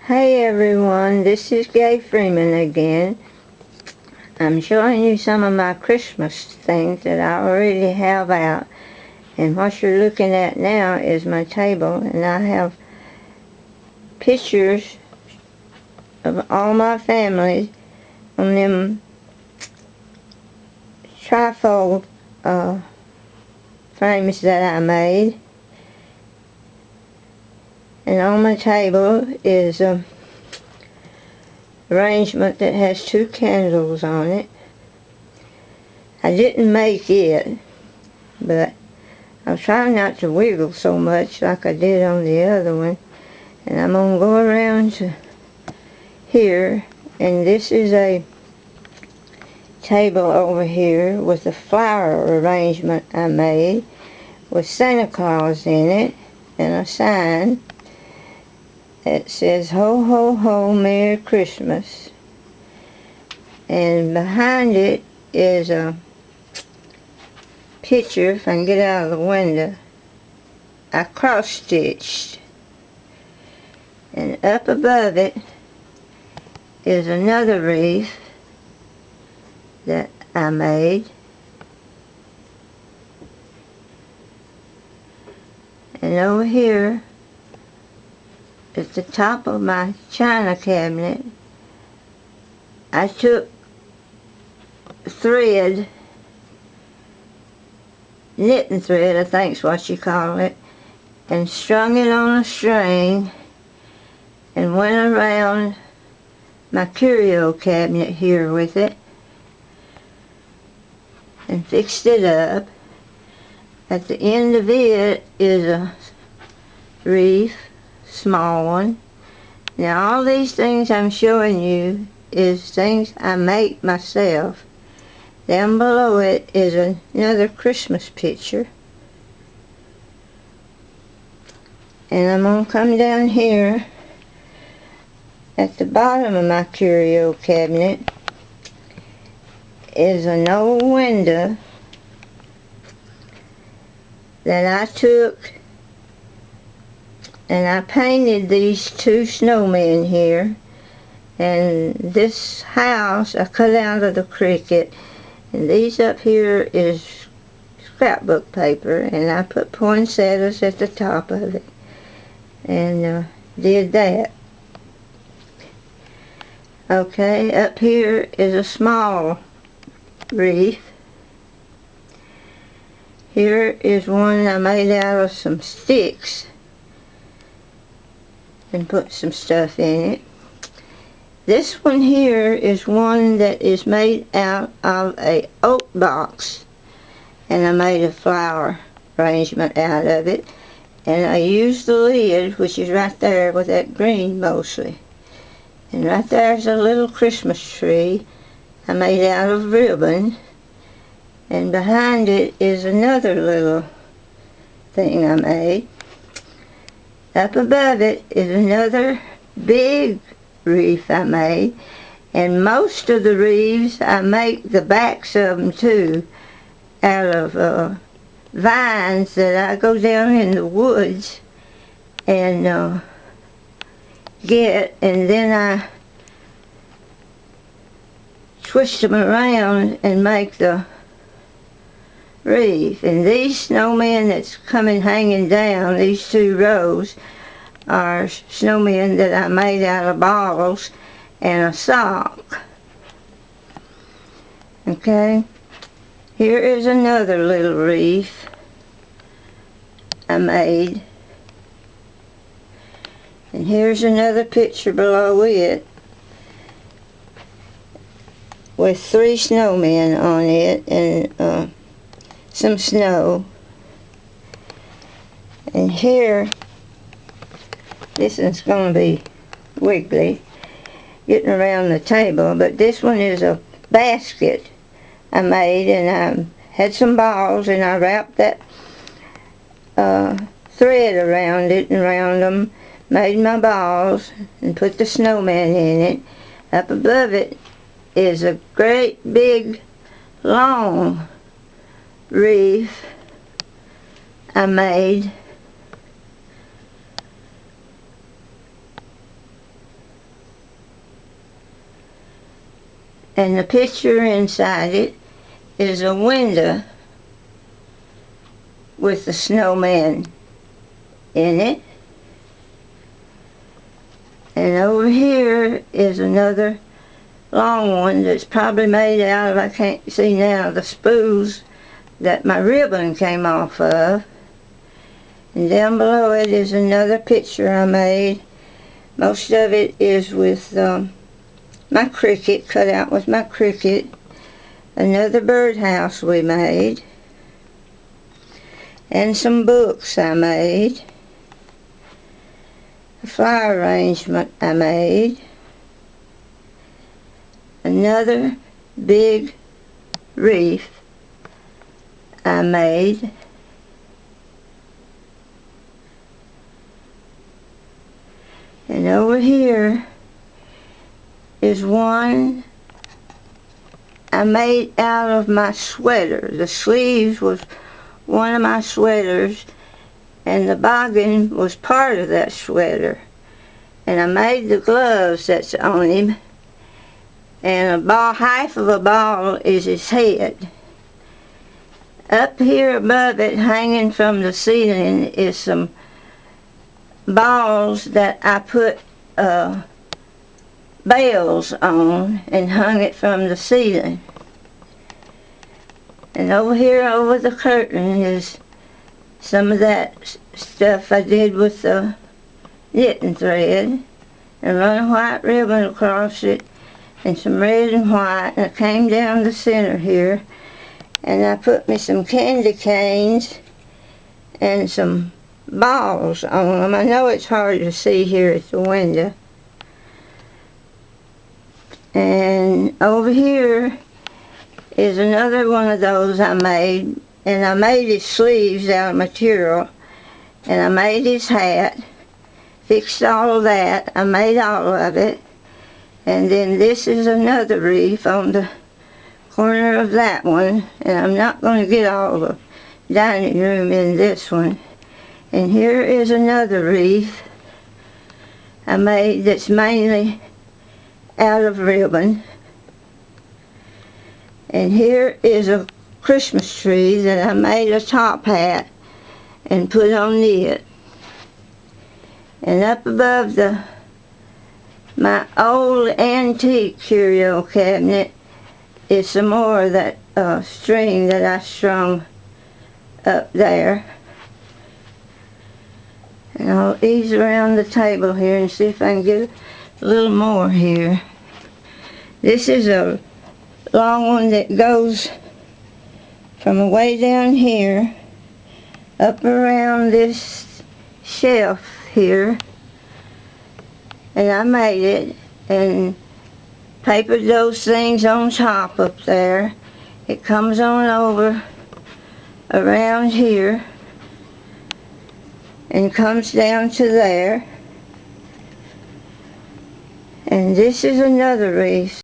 Hey everyone, this is Gay Freeman again. I'm showing you some of my Christmas things that I already have out. And what you're looking at now is my table, and I have pictures of all my family on them trifold frames that I made. And on my table is an arrangement that has 2 candles on it. I didn't make it, but I was trying not to wiggle so much like I did on the other one. And I'm going to go around to here, and this is a table over here with a flower arrangement I made with Santa Claus in it and a sign that says "Ho Ho Ho, Merry Christmas." And behind it is a picture, if I can get out of the window, I cross-stitched. And up above it is another wreath that I made. And over here at the top of my china cabinet, I took thread, knitting thread I think's what you call it, and strung it on a string and went around my curio cabinet here with it and fixed it up. At the end of it is a wreath, small one. Now all these things I'm showing you is things I make myself. Down below it is another Christmas picture. And I'm going to come down here at the bottom of my curio cabinet is an old window that I took and I painted these 2 snowmen here. And this house I cut out of the cricket, and these up here is scrapbook paper, and I put poinsettias at the top of it and did that. Okay, up here is a small wreath. Here is one I made out of some sticks and put some stuff in it. This one here is one that is made out of a oak box, and I made a flower arrangement out of it, and I used the lid, which is right there with that green mostly. And right there's a little Christmas tree I made out of ribbon, and behind it is another little thing I made. Up above it is another big wreath I made, and most of the wreaths I make the backs of them too out of vines that I go down in the woods and get, and then I twist them around and make the wreath. And these snowmen that's coming hanging down, these 2 rows, are snowmen that I made out of balls and a sock. Okay, here is another little wreath I made, and here's another picture below it with 3 snowmen on it and some snow. And here, this one's going to be wiggly getting around the table, but this one is a basket I made, and I had some balls and I wrapped that thread around it and around them, made my balls and put the snowman in it. Up above it is a great big long wreath I made And the picture inside it is a window with the snowman in it. And over here is another long one that's probably made out of, I can't see now, the spools that my ribbon came off of. And down below it is another picture I made. Most of it is with my cricket, cut out with my cricket. Another birdhouse we made. And some books I made. A flower arrangement I made. Another big wreath I made. And over here is one I made out of my sweater. The sleeves was one of my sweaters, and the boggin was part of that sweater. And I made the gloves that's on him, and a ball, half of a ball is his head. Up here above it, hanging from the ceiling, is some balls that I put bells on and hung it from the ceiling. And over here over the curtain is some of that stuff I did with the knitting thread, and run a white ribbon across it and some red and white, and I came down the center here and I put me some candy canes and some balls on them. I know it's hard to see here at the window. And over here is another one of those I made, and I made his sleeves out of material, and I made his hat, fixed all of that, I made all of it. And then this is another wreath on the corner of that one, and I'm not going to get all the dining room in this one. And here is another wreath I made that's mainly out of ribbon. And here is a Christmas tree that I made a top hat and put on it. And up above my old antique curio cabinet is some more of that string that I strung up there. And I'll ease around the table here and see if I can get a little more here. This is a long one that goes from way down here up around this shelf here, and I made it and papered those things on top up there. It comes on over around here and comes down to there. And this is another wreath